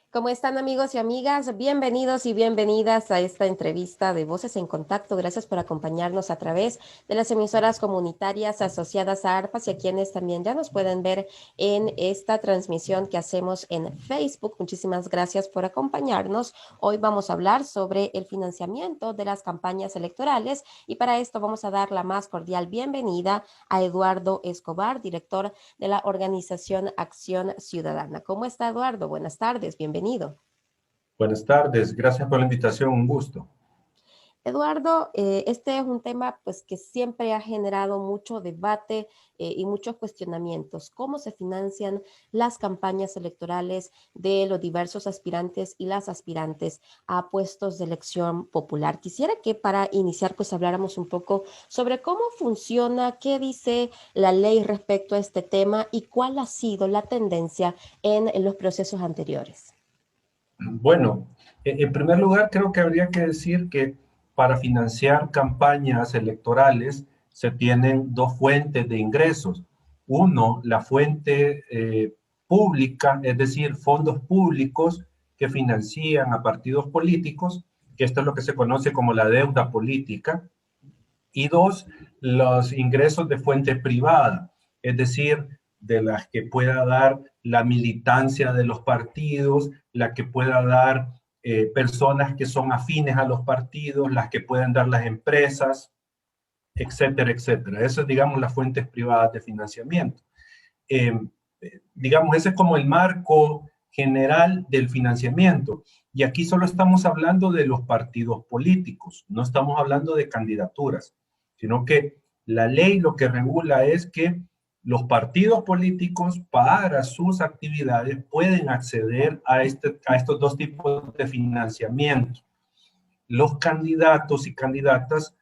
¿Cómo están amigos y amigas? Bienvenidos y bienvenidas a esta entrevista de Voces en Contacto. Gracias por acompañarnos a través de las emisoras comunitarias asociadas a ARPAS y a quienes también ya nos pueden ver en esta transmisión que hacemos en Facebook. Muchísimas gracias por acompañarnos. Hoy vamos a hablar sobre el financiamiento de las campañas electorales y para esto vamos a dar la más cordial bienvenida a Eduardo Escobar, director de la organización Acción Ciudadana. ¿Cómo está Eduardo? Buenas tardes, bienvenido. Buenas tardes, gracias por la invitación, un gusto. Eduardo, este es un tema pues que siempre ha generado mucho debate y muchos cuestionamientos. ¿Cómo se financian las campañas electorales de los diversos aspirantes y las aspirantes a puestos de elección popular? Quisiera que para iniciar pues habláramos un poco sobre cómo funciona, qué dice la ley respecto a este tema y cuál ha sido la tendencia en los procesos anteriores. Bueno, en primer lugar, creo que habría que decir que para financiar campañas electorales se tienen dos fuentes de ingresos. Uno, la fuente pública, es decir, fondos públicos que financian a partidos políticos, que esto es lo que se conoce como la deuda política. Y dos, los ingresos de fuente privada, es decir, de las que pueda dar la militancia de los partidos, la que pueda dar personas que son afines a los partidos, las que pueden dar las empresas, etcétera, etcétera. Eso es, digamos, las fuentes privadas de financiamiento. Eh, digamos, ese es como el marco general del financiamiento. Y aquí solo estamos hablando de los partidos políticos, no estamos hablando de candidaturas, sino que la ley lo que regula es que los partidos políticos para sus actividades pueden acceder a estos dos tipos de financiamiento. Los candidatos y candidatas,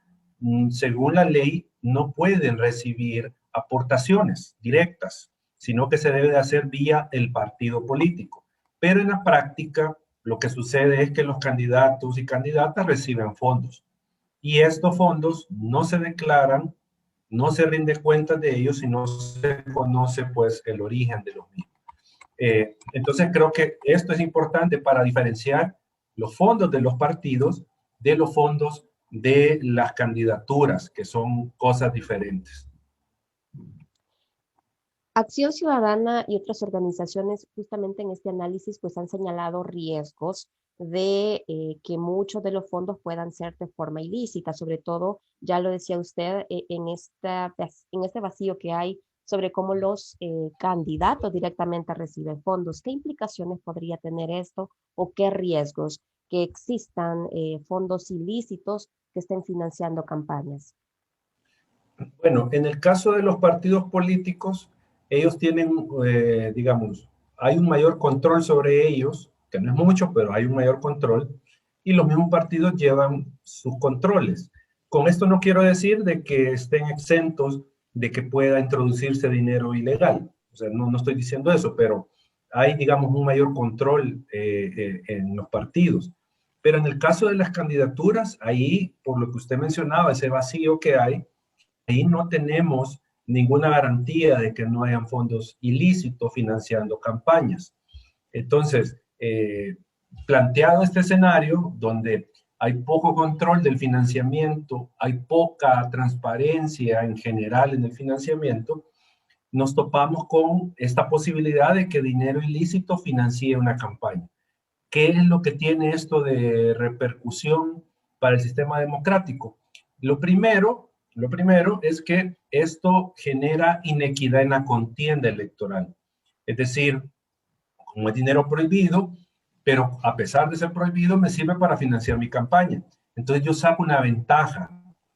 según la ley, no pueden recibir aportaciones directas, sino que se debe de hacer vía el partido político. Pero en la práctica, lo que sucede es que los candidatos y candidatas reciben fondos y estos fondos no se declaran, no se rinde cuenta de ellos y no se conoce pues el origen de los mismos. Entonces creo que esto es importante para diferenciar los fondos de los partidos de los fondos de las candidaturas, que son cosas diferentes. Acción Ciudadana y otras organizaciones justamente en este análisis pues han señalado riesgos de que muchos de los fondos puedan ser de forma ilícita, sobre todo, ya lo decía usted, en este vacío que hay sobre cómo los candidatos directamente reciben fondos. ¿Qué implicaciones podría tener esto o qué riesgos que existan fondos ilícitos que estén financiando campañas? Bueno, en el caso de los partidos políticos, ellos tienen, digamos, hay un mayor control sobre ellos, que no es mucho, pero hay un mayor control, y los mismos partidos llevan sus controles. Con esto no quiero decir de que estén exentos de que pueda introducirse dinero ilegal. O sea, no estoy diciendo eso, pero hay, digamos, un mayor control en los partidos. Pero en el caso de las candidaturas, ahí, por lo que usted mencionaba, ese vacío que hay, ahí no tenemos ninguna garantía de que no hayan fondos ilícitos financiando campañas. Entonces, planteado este escenario donde hay poco control del financiamiento, hay poca transparencia en general en el financiamiento, nos topamos con esta posibilidad de que dinero ilícito financie una campaña. ¿Qué es lo que tiene esto de repercusión para el sistema democrático? Lo primero es que esto genera inequidad en la contienda electoral. Es decir, como es dinero prohibido, pero a pesar de ser prohibido, me sirve para financiar mi campaña. Entonces yo saco una ventaja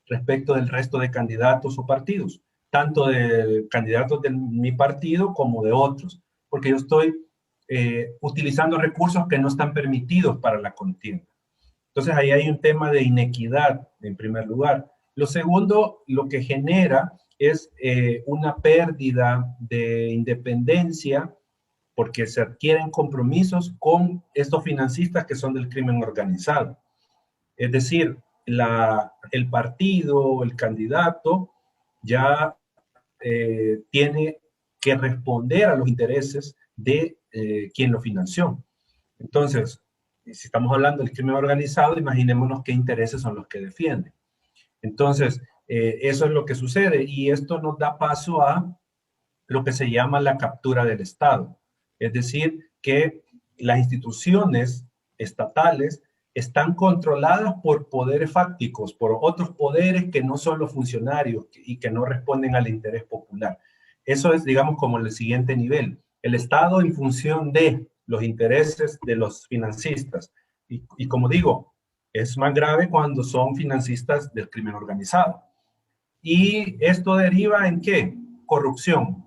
respecto del resto de candidatos o partidos, tanto de candidatos de mi partido como de otros, porque yo estoy utilizando recursos que no están permitidos para la contienda. Entonces ahí hay un tema de inequidad en primer lugar. Lo segundo, lo que genera es una pérdida de independencia porque se adquieren compromisos con estos financistas que son del crimen organizado. Es decir, el partido, el candidato, ya tiene que responder a los intereses de quien lo financió. Entonces, si estamos hablando del crimen organizado, imaginémonos qué intereses son los que defienden. Entonces, eso es lo que sucede y esto nos da paso a lo que se llama la captura del Estado. Es decir, que las instituciones estatales están controladas por poderes fácticos, por otros poderes que no son los funcionarios y que no responden al interés popular. Eso es, digamos, como el siguiente nivel. El Estado en función de los intereses de los financistas. Y como digo, es más grave cuando son financistas del crimen organizado. ¿Y esto deriva en qué? Corrupción.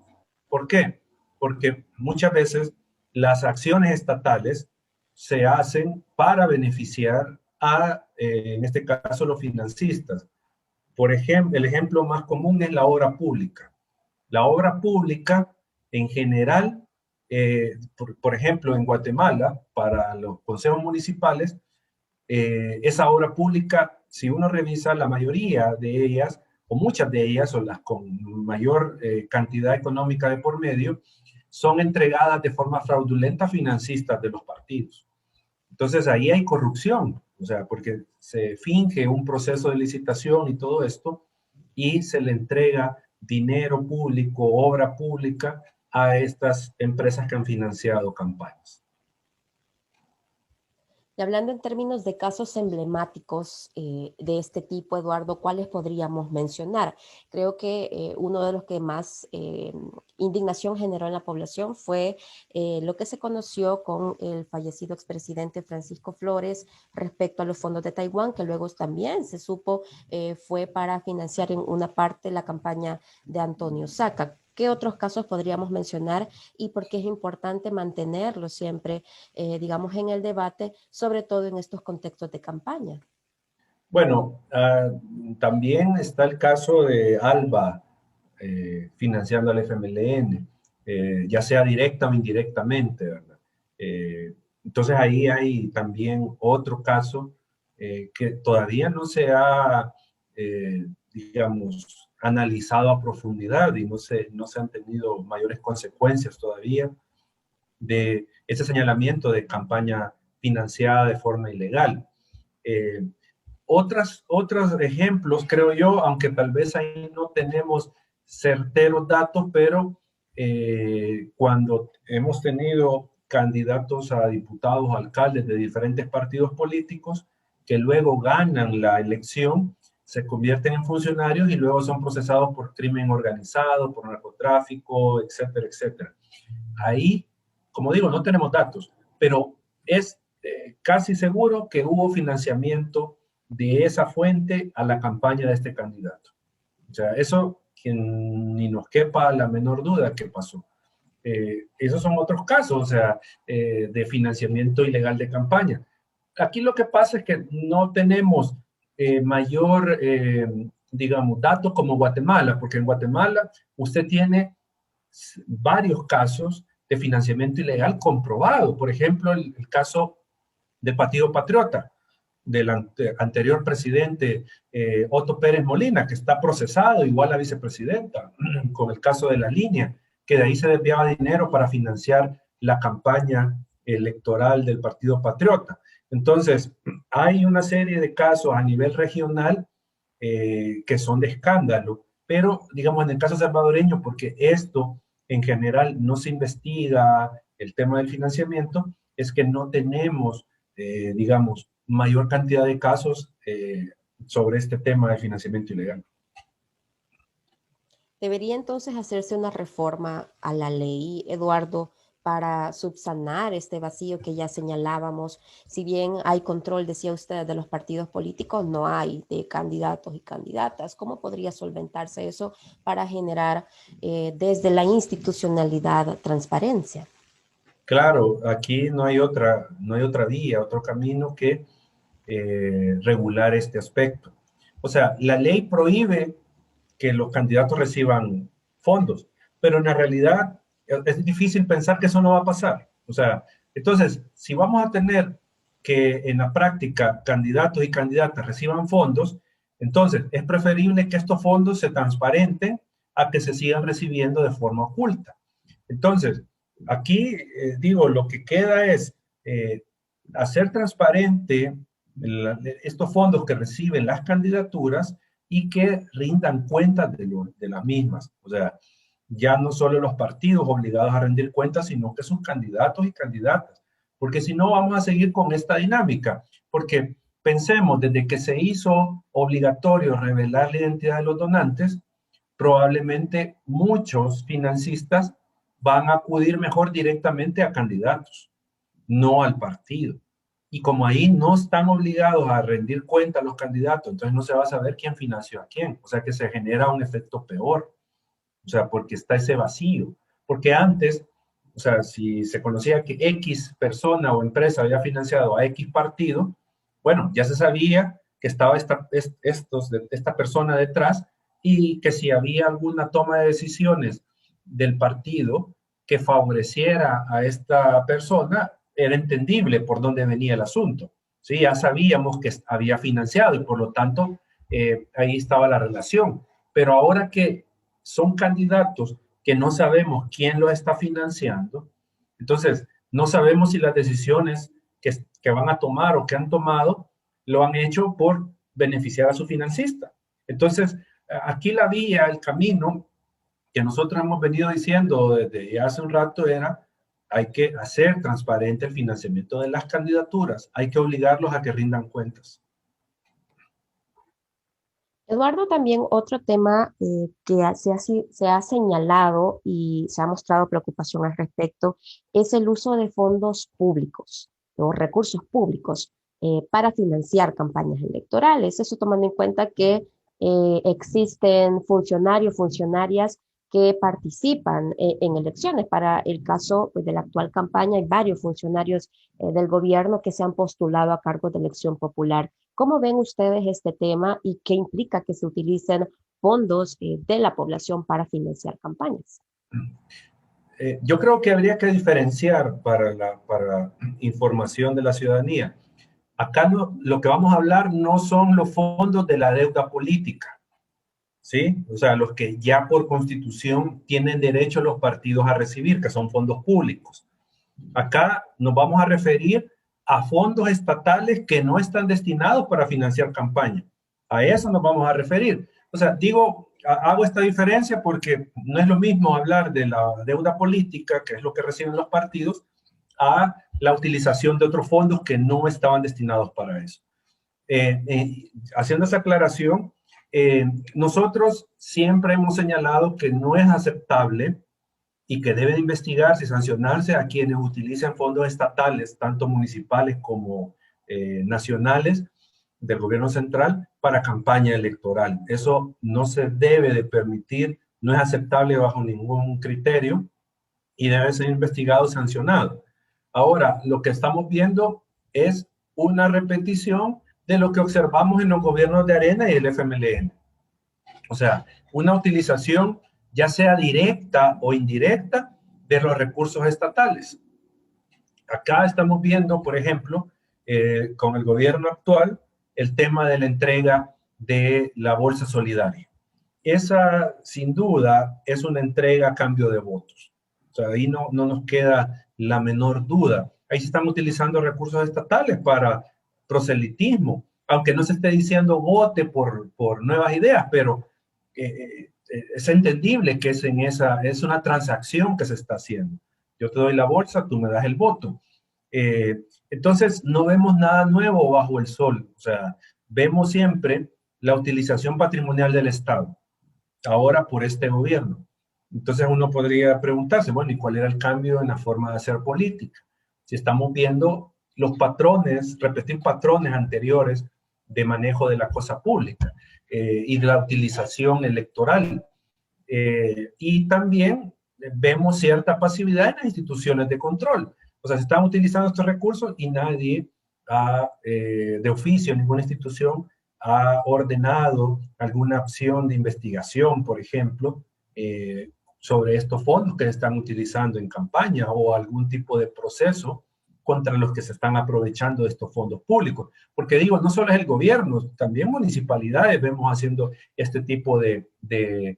¿Por qué? Porque muchas veces las acciones estatales se hacen para beneficiar a, en este caso, los financistas. Por ejemplo, el ejemplo más común es la obra pública. La obra pública, en general, por ejemplo, en Guatemala, para los consejos municipales, esa obra pública, si uno revisa la mayoría de ellas, o muchas de ellas, o las con mayor cantidad económica de por medio, son entregadas de forma fraudulenta a financistas de los partidos. Entonces ahí hay corrupción, o sea, porque se finge un proceso de licitación y todo esto, y se le entrega dinero público, obra pública a estas empresas que han financiado campañas. Y hablando en términos de casos emblemáticos de este tipo, Eduardo, ¿cuáles podríamos mencionar? Creo que uno de los que más indignación generó en la población fue lo que se conoció con el fallecido expresidente Francisco Flores respecto a los fondos de Taiwán, que luego también se supo fue para financiar en una parte la campaña de Antonio Saca. ¿Qué otros casos podríamos mencionar y por qué es importante mantenerlo siempre, digamos, en el debate, sobre todo en estos contextos de campaña? Bueno, también está el caso de Alba financiando al FMLN, ya sea directa o indirectamente, ¿verdad? Entonces ahí hay también otro caso que todavía no se ha, digamos, analizado a profundidad y no se han tenido mayores consecuencias todavía de ese señalamiento de campaña financiada de forma ilegal. Eh, otros ejemplos, creo yo, aunque tal vez ahí no tenemos certeros datos, pero cuando hemos tenido candidatos a diputados, alcaldes de diferentes partidos políticos que luego ganan la elección, se convierten en funcionarios y luego son procesados por crimen organizado, por narcotráfico, etcétera, etcétera. Ahí, como digo, no tenemos datos, pero es casi seguro que hubo financiamiento de esa fuente a la campaña de este candidato. O sea, eso que ni nos quepa la menor duda que pasó. Esos son otros casos, o sea, de financiamiento ilegal de campaña. Aquí lo que pasa es que no tenemos mayor, digamos, datos como Guatemala, porque en Guatemala usted tiene varios casos de financiamiento ilegal comprobado. Por ejemplo, el caso del Partido Patriota, del anterior presidente Otto Pérez Molina, que está procesado, igual la vicepresidenta, con el caso de La Línea, que de ahí se desviaba dinero para financiar la campaña electoral del Partido Patriota. Entonces, hay una serie de casos a nivel regional que son de escándalo, pero digamos en el caso salvadoreño, porque esto en general no se investiga el tema del financiamiento, es que no tenemos, digamos, mayor cantidad de casos sobre este tema de financiamiento ilegal. ¿Debería entonces hacerse una reforma a la ley, Eduardo, para subsanar este vacío que ya señalábamos? Si bien hay control, decía usted, de los partidos políticos, no hay de candidatos y candidatas. ¿Cómo podría solventarse eso para generar desde la institucionalidad transparencia? Claro, aquí no hay otra vía, otro camino que regular este aspecto. O sea, la ley prohíbe que los candidatos reciban fondos, pero en la realidad es difícil pensar que eso no va a pasar. O sea, entonces, si vamos a tener que en la práctica candidatos y candidatas reciban fondos, entonces es preferible que estos fondos se transparenten a que se sigan recibiendo de forma oculta. Entonces, aquí digo, lo que queda es eh, hacer transparente estos fondos que reciben las candidaturas y que rindan cuentas de las mismas. O sea, ya no solo los partidos obligados a rendir cuentas, sino que sus candidatos y candidatas. Porque si no, vamos a seguir con esta dinámica. Porque pensemos, desde que se hizo obligatorio revelar la identidad de los donantes, probablemente muchos financistas van a acudir mejor directamente a candidatos, no al partido. Y como ahí no están obligados a rendir cuenta a los candidatos, entonces no se va a saber quién financió a quién. O sea que se genera un efecto peor. O sea, porque está ese vacío. Porque antes, o sea, si se conocía que X persona o empresa había financiado a X partido, bueno, ya se sabía que estaba esta persona detrás y que si había alguna toma de decisiones del partido que favoreciera a esta persona, era entendible por dónde venía el asunto. ¿Sí? Ya sabíamos que había financiado y por lo tanto ahí estaba la relación. Pero ahora que son candidatos que no sabemos quién los está financiando, entonces no sabemos si las decisiones que van a tomar o que han tomado lo han hecho por beneficiar a su financista. Entonces, aquí la vía, el camino que nosotros hemos venido diciendo desde hace un rato era, hay que hacer transparente el financiamiento de las candidaturas, hay que obligarlos a que rindan cuentas. Eduardo, también otro tema que se ha señalado y se ha mostrado preocupación al respecto es el uso de fondos públicos o recursos públicos para financiar campañas electorales. Eso tomando en cuenta que existen funcionarios, funcionarias que participan en elecciones. Para el caso pues, de la actual campaña, hay varios funcionarios del gobierno que se han postulado a cargos de elección popular. ¿Cómo ven ustedes este tema y qué implica que se utilicen fondos de la población para financiar campañas? Yo creo que habría que diferenciar para información de la ciudadanía. Acá no, lo que vamos a hablar no son los fondos de la deuda política, ¿sí? O sea, los que ya por constitución tienen derecho los partidos a recibir, que son fondos públicos. Acá nos vamos a referir a fondos estatales que no están destinados para financiar campaña. A eso nos vamos a referir. O sea, digo, hago esta diferencia porque no es lo mismo hablar de la deuda política, que es lo que reciben los partidos, a la utilización de otros fondos que no estaban destinados para eso. Haciendo esa aclaración, nosotros siempre hemos señalado que no es aceptable y que debe investigarse y sancionarse a quienes utilizan fondos estatales, tanto municipales como nacionales, del gobierno central, para campaña electoral. Eso no se debe de permitir, no es aceptable bajo ningún criterio y debe ser investigado y sancionado. Ahora, lo que estamos viendo es una repetición de lo que observamos en los gobiernos de Arena y el FMLN. O sea, una utilización ya sea directa o indirecta de los recursos estatales. Acá estamos viendo, por ejemplo, con el gobierno actual, el tema de la entrega de la bolsa solidaria. Esa, sin duda, es una entrega a cambio de votos. O sea, ahí no nos queda la menor duda. Ahí se están utilizando recursos estatales para proselitismo, aunque no se esté diciendo vote por nuevas ideas, pero es entendible que es una transacción que se está haciendo. Yo te doy la bolsa, tú me das el voto. Entonces, no vemos nada nuevo bajo el sol. O sea, vemos siempre la utilización patrimonial del Estado, ahora por este gobierno. Entonces uno podría preguntarse, bueno, ¿y cuál era el cambio en la forma de hacer política? Si estamos viendo los patrones, repetir patrones anteriores de manejo de la cosa pública y de la utilización electoral. Y también vemos cierta pasividad en las instituciones de control. O sea, se están utilizando estos recursos y nadie de oficio, ninguna institución ha ordenado alguna acción de investigación, por ejemplo, sobre estos fondos que se están utilizando en campaña o algún tipo de proceso contra los que se están aprovechando de estos fondos públicos. Porque digo, no solo es el gobierno, también municipalidades vemos haciendo este tipo de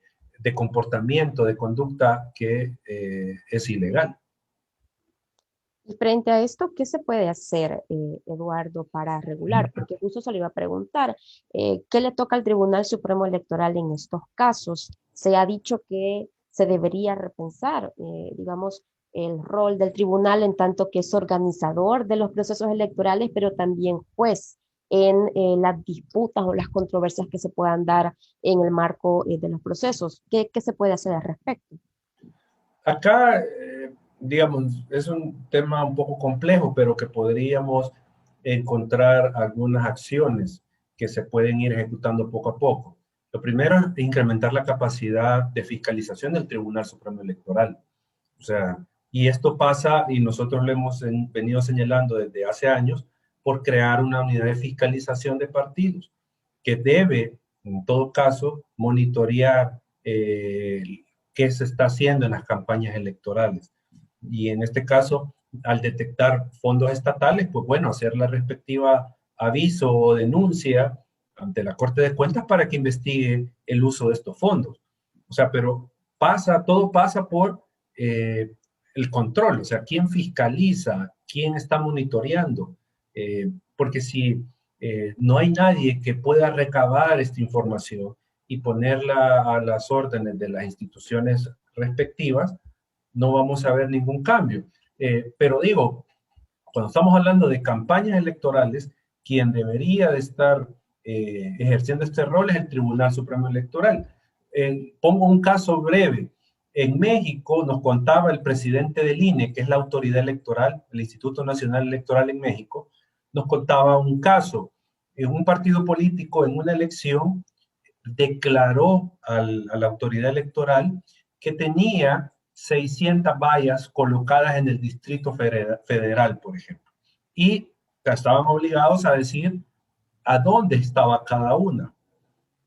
comportamiento, de conducta que es ilegal. Y frente a esto, ¿qué se puede hacer, Eduardo, para regular? Porque justo se le iba a preguntar, ¿qué le toca al Tribunal Supremo Electoral en estos casos? Se ha dicho que se debería repensar, digamos, el rol del tribunal en tanto que es organizador de los procesos electorales, pero también juez en las disputas o las controversias que se puedan dar en el marco de los procesos. ¿Qué se puede hacer al respecto? Acá, digamos, es un tema un poco complejo, pero que podríamos encontrar algunas acciones que se pueden ir ejecutando poco a poco. Lo primero es incrementar la capacidad de fiscalización del Tribunal Supremo Electoral. O sea, y esto pasa, y nosotros lo hemos venido señalando desde hace años, por crear una unidad de fiscalización de partidos que debe, en todo caso, monitorear qué se está haciendo en las campañas electorales. Y en este caso, al detectar fondos estatales, pues bueno, hacer la respectiva aviso o denuncia ante la Corte de Cuentas para que investigue el uso de estos fondos. O sea, pero todo pasa por eh, el control, o sea, quién fiscaliza, quién está monitoreando, porque si no hay nadie que pueda recabar esta información y ponerla a las órdenes de las instituciones respectivas, no vamos a ver ningún cambio. Pero digo, cuando estamos hablando de campañas electorales, quien debería de estar ejerciendo este rol es el Tribunal Supremo Electoral. Pongo un caso breve. En México nos contaba el presidente del INE, que es la autoridad electoral, el Instituto Nacional Electoral en México, nos contaba un caso. Un partido político en una elección declaró a la autoridad electoral que tenía 600 vallas colocadas en el Distrito Federal, por ejemplo, y estaban obligados a decir a dónde estaba cada una.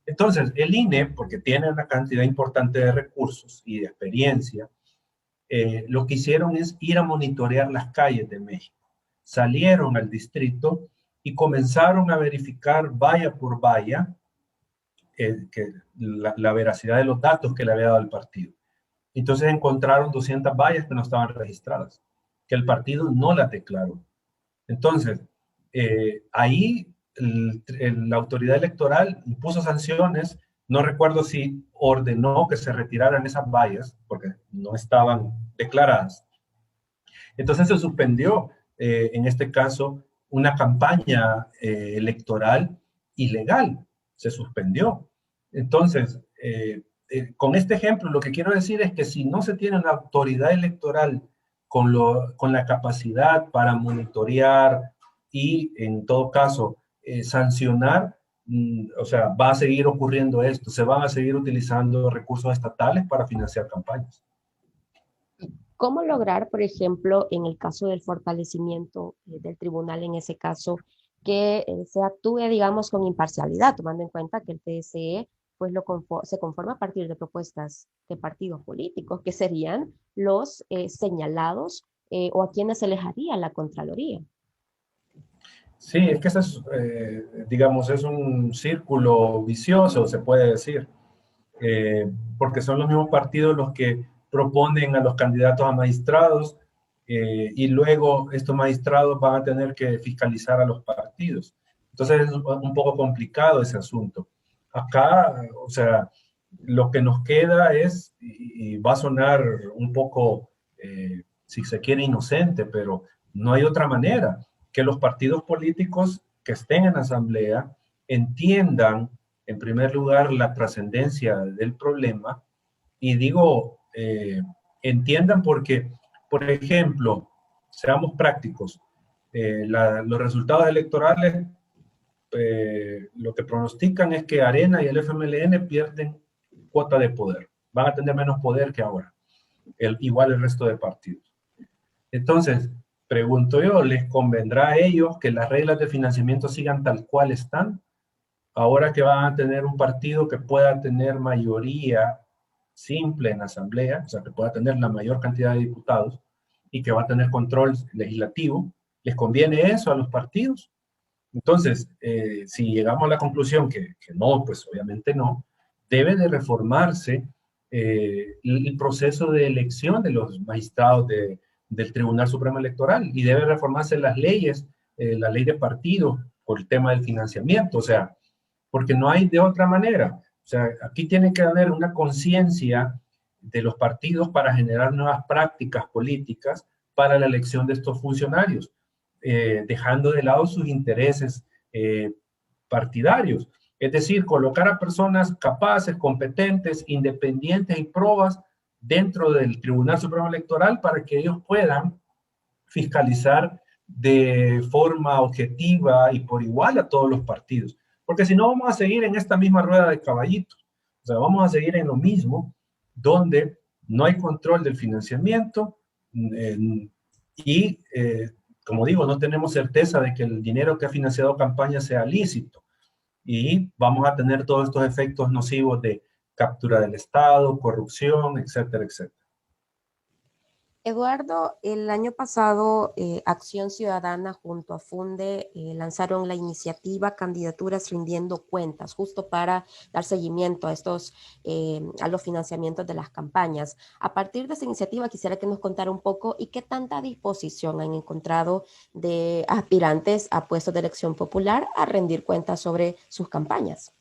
Entonces, el INE, porque tiene una cantidad importante de recursos y de experiencia, lo que hicieron es ir a monitorear las calles de México. Salieron al distrito y comenzaron a verificar valla por valla la veracidad de los datos que le había dado el partido. Entonces encontraron 200 vallas que no estaban registradas, que el partido no las declaró. Entonces, ahí la autoridad electoral impuso sanciones, no recuerdo si ordenó que se retiraran esas vallas, porque no estaban declaradas. Entonces se suspendió, en este caso, una campaña electoral ilegal, se suspendió. Entonces, con este ejemplo, lo que quiero decir es que si no se tiene una autoridad electoral con la capacidad para monitorear y, en todo caso, sancionar, o sea, va a seguir ocurriendo esto, se van a seguir utilizando recursos estatales para financiar campañas. ¿Cómo lograr, por ejemplo, en el caso del fortalecimiento del tribunal, en ese caso, que se actúe, digamos, con imparcialidad, tomando en cuenta que el TSE pues se conforma a partir de propuestas de partidos políticos, que serían los señalados o a quienes se les haría la Contraloría? Sí, es que ese es, digamos, es un círculo vicioso, se puede decir, porque son los mismos partidos los que proponen a los candidatos a magistrados y luego estos magistrados van a tener que fiscalizar a los partidos. Entonces es un poco complicado ese asunto. Acá, o sea, lo que nos queda es, y va a sonar un poco, si se quiere, inocente, pero no hay otra manera que los partidos políticos que estén en asamblea entiendan, en primer lugar, la trascendencia del problema, y digo, entiendan porque, por ejemplo, seamos prácticos, los resultados electorales lo que pronostican es que Arena y el FMLN pierden cuota de poder, van a tener menos poder que ahora, igual el resto de partidos. Entonces, pregunto yo, ¿les convendrá a ellos que las reglas de financiamiento sigan tal cual están? Ahora que van a tener un partido que pueda tener mayoría simple en la asamblea, o sea, que pueda tener la mayor cantidad de diputados y que va a tener control legislativo, ¿les conviene eso a los partidos? Entonces, si llegamos a la conclusión que no, pues obviamente no, debe de reformarse el proceso de elección de los magistrados del Tribunal Supremo Electoral y debe reformarse las leyes, la ley de partidos por el tema del financiamiento, o sea, porque no hay de otra manera. O sea, aquí tiene que haber una conciencia de los partidos para generar nuevas prácticas políticas para la elección de estos funcionarios, dejando de lado sus intereses partidarios. Es decir, colocar a personas capaces, competentes, independientes y probas dentro del Tribunal Supremo Electoral para que ellos puedan fiscalizar de forma objetiva y por igual a todos los partidos. Porque si no, vamos a seguir en esta misma rueda de caballitos. O sea, vamos a seguir en lo mismo, donde no hay control del financiamiento y, como digo, no tenemos certeza de que el dinero que ha financiado campañas sea lícito. Y vamos a tener todos estos efectos nocivos de captura del Estado, corrupción, etcétera, etcétera. Eduardo, el año pasado Acción Ciudadana junto a Funde lanzaron la iniciativa Candidaturas Rindiendo Cuentas, justo para dar seguimiento a a los financiamientos de las campañas. A partir de esa iniciativa quisiera que nos contara un poco y qué tanta disposición han encontrado de aspirantes a puestos de elección popular a rendir cuentas sobre sus campañas.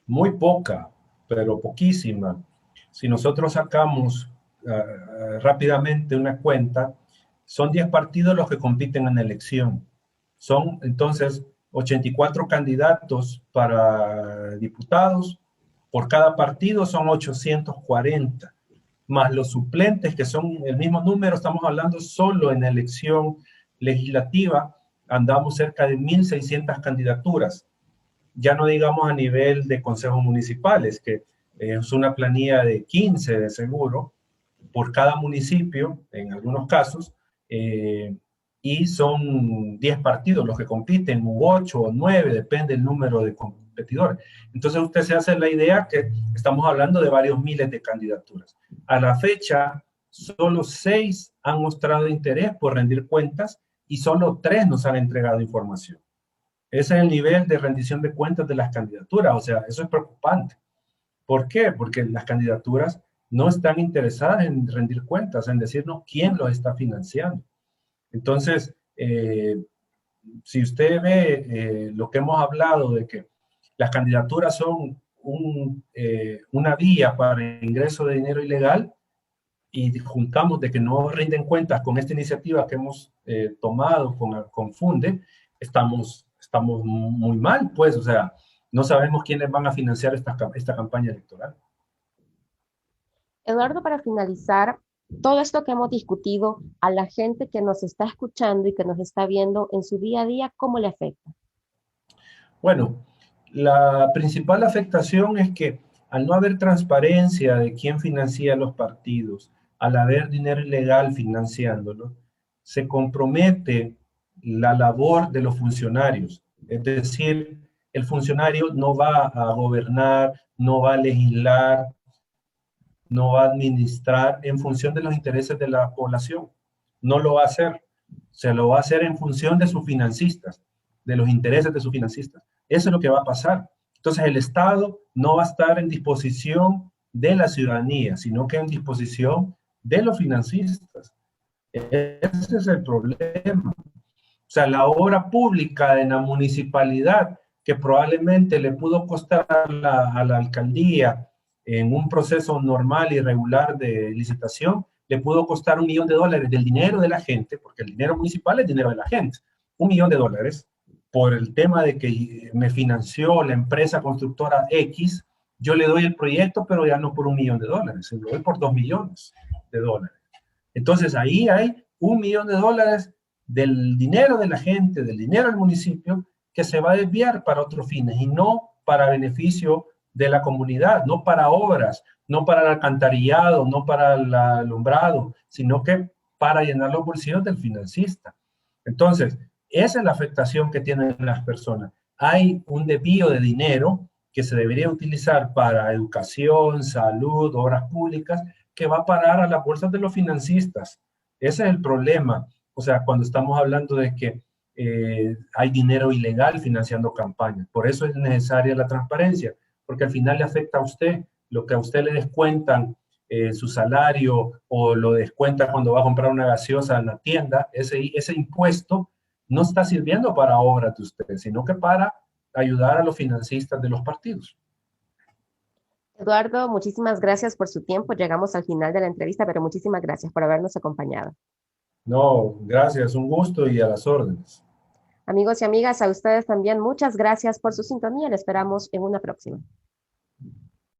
Muy poca, pero poquísima. Si nosotros sacamos rápidamente una cuenta, son 10 partidos los que compiten en la elección. Son entonces 84 candidatos para diputados, por cada partido son 840, más los suplentes que son el mismo número, estamos hablando solo en la elección legislativa, andamos cerca de 1.600 candidaturas. Ya no digamos a nivel de consejos municipales, que es una planilla de 15 de seguro, por cada municipio, en algunos casos, y son 10 partidos los que compiten, u 8 o 9, depende del número de competidores. Entonces usted se hace la idea que estamos hablando de varios miles de candidaturas. A la fecha, solo 6 han mostrado interés por rendir cuentas y solo 3 nos han entregado información. Ese es el nivel de rendición de cuentas de las candidaturas, o sea, eso es preocupante. ¿Por qué? Porque las candidaturas no están interesadas en rendir cuentas, en decirnos quién los está financiando. Entonces, si usted ve lo que hemos hablado de que las candidaturas son una vía para ingreso de dinero ilegal y juntamos de que no rinden cuentas con esta iniciativa que hemos tomado con Funde, estamos muy mal, pues, o sea, no sabemos quiénes van a financiar esta campaña electoral. Eduardo, para finalizar, todo esto que hemos discutido a la gente que nos está escuchando y que nos está viendo en su día a día, ¿cómo le afecta? Bueno, la principal afectación es que al no haber transparencia de quién financia los partidos, al haber dinero ilegal financiándolo, se compromete la labor de los funcionarios. Es decir, el funcionario no va a gobernar, no va a legislar, no va a administrar en función de los intereses de la población. No lo va a hacer. Se lo va a hacer en función de sus financistas, de los intereses de sus financistas. Eso es lo que va a pasar. Entonces el Estado no va a estar en disposición de la ciudadanía, sino que en disposición de los financistas. Ese es el problema. O sea, la obra pública en la municipalidad que probablemente le pudo costar a la alcaldía en un proceso normal y regular de licitación, le pudo costar $1 millón del dinero de la gente, porque el dinero municipal es dinero de la gente, $1 millón por el tema de que me financió la empresa constructora X, yo le doy el proyecto, pero ya no por $1 millón, se lo doy por $2 millones. Entonces ahí hay $1 millón del dinero de la gente, del dinero del municipio, que se va a desviar para otros fines y no para beneficio de la comunidad, no para obras, no para el alcantarillado, no para el alumbrado, sino que para llenar los bolsillos del financista. Entonces, esa es la afectación que tienen las personas. Hay un desvío de dinero que se debería utilizar para educación, salud, obras públicas, que va a parar a las bolsas de los financistas. Ese es el problema. O sea, cuando estamos hablando de que hay dinero ilegal financiando campañas. Por eso es necesaria la transparencia, porque al final le afecta a usted. Lo que a usted le descuentan su salario o lo descuenta cuando va a comprar una gaseosa en la tienda, ese impuesto no está sirviendo para obras de usted, sino que para ayudar a los financistas de los partidos. Eduardo, muchísimas gracias por su tiempo. Llegamos al final de la entrevista, pero muchísimas gracias por habernos acompañado. No, gracias, un gusto y a las órdenes. Amigos y amigas, a ustedes también muchas gracias por su sintonía. Le esperamos en una próxima.